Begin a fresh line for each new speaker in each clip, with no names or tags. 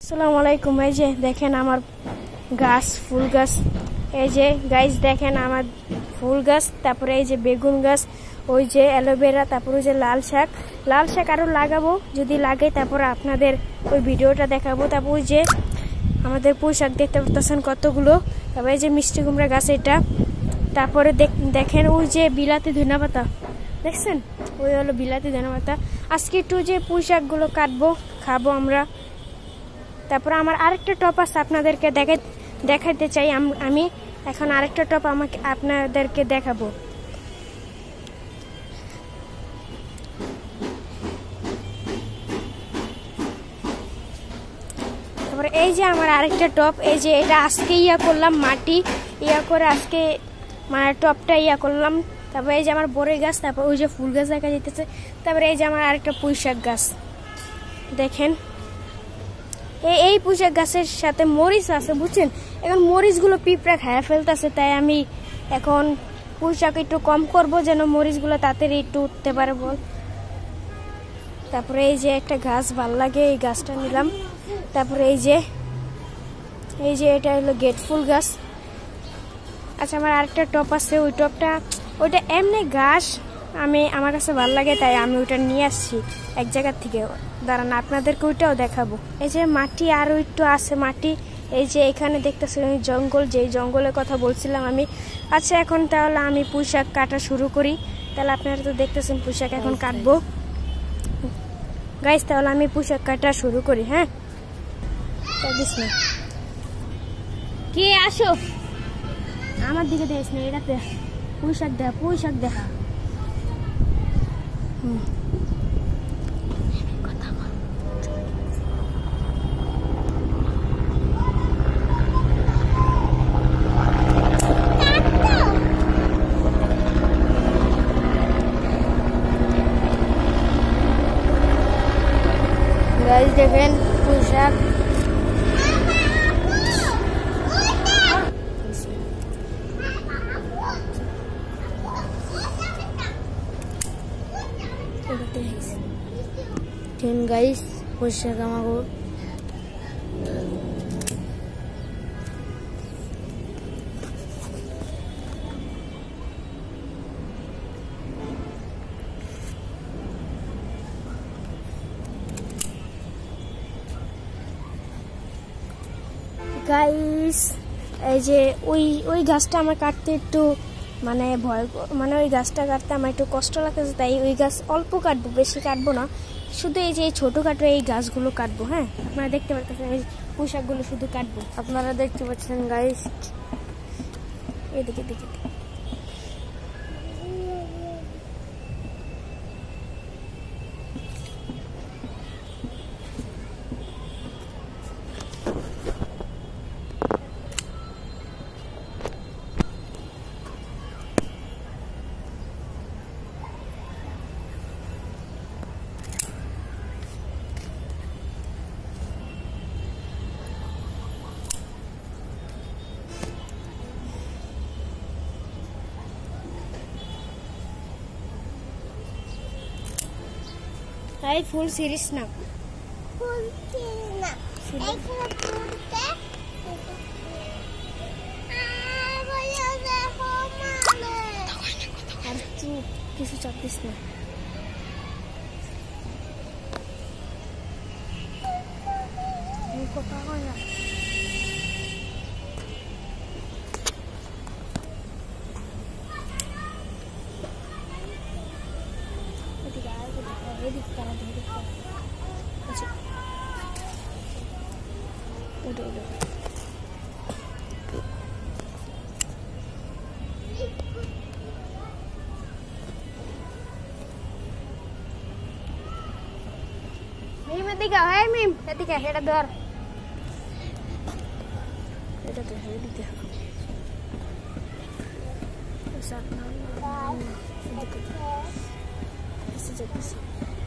আসসালামু আলাইকুম। এই যে দেখেন আমার গাছ, ফুল গাছ। এই যে গাইস দেখেন আমার ফুল গাছ, তারপরে এই যে বেগুন গাছ, ওই যে অ্যালোভেরা, তারপরে ওই যে লাল শাক আরো লাগাবো যদি লাগে, তারপরে আপনাদের ওই ভিডিওটা দেখাবো। তারপর ওই যে আমাদের পুঁই শাক দেখতে পাচ্ছেন কতগুলো। তারপরে এই যে মিষ্টি কুমড়া গাছ এটা। তারপরে দেখেন ওই যে বিলাতি ধনেপাতা দেখছেন, ওই হলো বিলাতি ধনেপাতা। আজকে একটু যে পুঁই শাকগুলো কাটবো, খাবো আমরা। তারপর আমার আরেকটা টপ আছে আপনাদেরকে দেখাতে চাই। আমি এখন আরেকটা টপ আপনাদেরকে দেখাবো। তারপরে এই যে আমার আরেকটা টপ, এই যে এটা আজকে করলাম, মাটি করে আজকে মানে টপটা করলাম। তারপরে এই যে আমার বড়ই গাছ, তারপর ওই যে ফুল গাছ দেখা যেতেছে। তারপরে এই যে আমার আরেকটা পুঁই শাক গাছ দেখেন। এই পুঁই শাক গাছের সাথে মরিচ আছে বুঝছেন। এখন মরিচগুলো পিঁপড়া খায় ফেলতেছে, তাই আমি এখন পুঁই শাক একটু কম করব যেন মরিচগুলো তাড়াতাড়ি একটু উঠতে পারে বল। তারপরে এই যে একটা গাছ ভাল লাগে, এই গাছটা নিলাম। তারপরে এই যে এটা হলো গেট ফুল গাছ। আচ্ছা আমার আরেকটা টপ আছে, ওইটা এমনি গাছ আমার কাছে ভালো লাগে, তাই আমি ওইটা নিয়ে আসছি এক জায়গা থেকে। দাঁড়ান আপনাদেরকে ওইটাও দেখাবো। এই যে মাটি আরো একটু আছে মাটি, এই যে এখানে দেখতেছেন জঙ্গল, যে জঙ্গলের কথা বলছিলাম আমি। আচ্ছা এখন তাহলে আমি পুঁই শাক কাটা শুরু করি। তাহলে আপনারা তো দেখতেছেন পুঁই শাক এখন কাটবো গাইস। তাহলে আমি পুঁই শাক কাটা শুরু করি। হ্যাঁ কে আসো আমার দিকে দেখিস না, এটাতে পুঁই শাক দেখা। গাইস দেখেন পুঁই শাক। গাইস পুঁই শাক আমাকে গাইস। এই যে ওই গাছটা আমার কাটতে একটু মানে ভয়, মানে ওই গাছটা কাটতে আমার একটু কষ্ট লাগতেছে, তাই ওই গাছ অল্প কাটবো, বেশি কাটবো না। শুধু এই যে ছোটখাটো এই গাছগুলো কাটবো। হ্যাঁ আপনারা দেখতে পাচ্ছেন এই পুঁই শাকগুলো শুধু কাটবো। আপনারা দেখতে পাচ্ছেন গাইস, এদিকে দেখে এই ফুল সিরিজ না, আর তুই কিছু চাপিস না। কথা হয় না। এটা ধর, এটা তো দিতে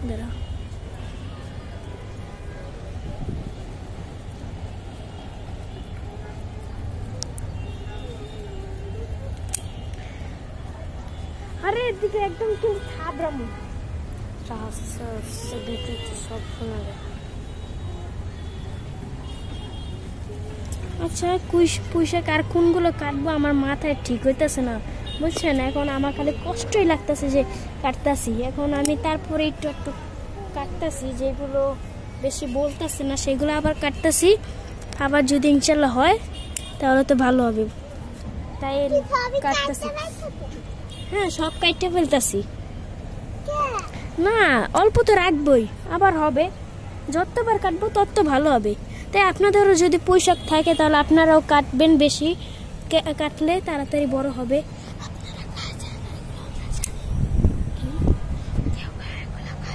দাঁড়া। আরে এদিকে একদম কিন্তু থাবরামু রাস্তা সব শোনা যায়। আচ্ছা পুঁইশাক আর কোনগুলো কাটবো আমার মাথায় ঠিক হইতেছে না বুঝছেন। এখন আমার খালি কষ্টই লাগতেছে যে কাটতাছি। এখন আমি তারপরে একটু একটু কাটতাছি, যেগুলো বেশি বলতেছে না সেগুলো আবার কাটতাছি। আবার যদি ইনশাল্লাহ হয় তাহলে তো ভালো হবে, তাই কাটতাছি। হ্যাঁ, সব কাটতে ফেলতাছি না, অল্প তো রাখবই, আবার হবে। যতবার কাটবো তত ভালো হবে। তাই আপনাদেরও যদি পুঁইশাক থাকে তাহলে আপনারাও কাটবেন, বেশি কাটলে তাড়াতাড়ি বড় হবে।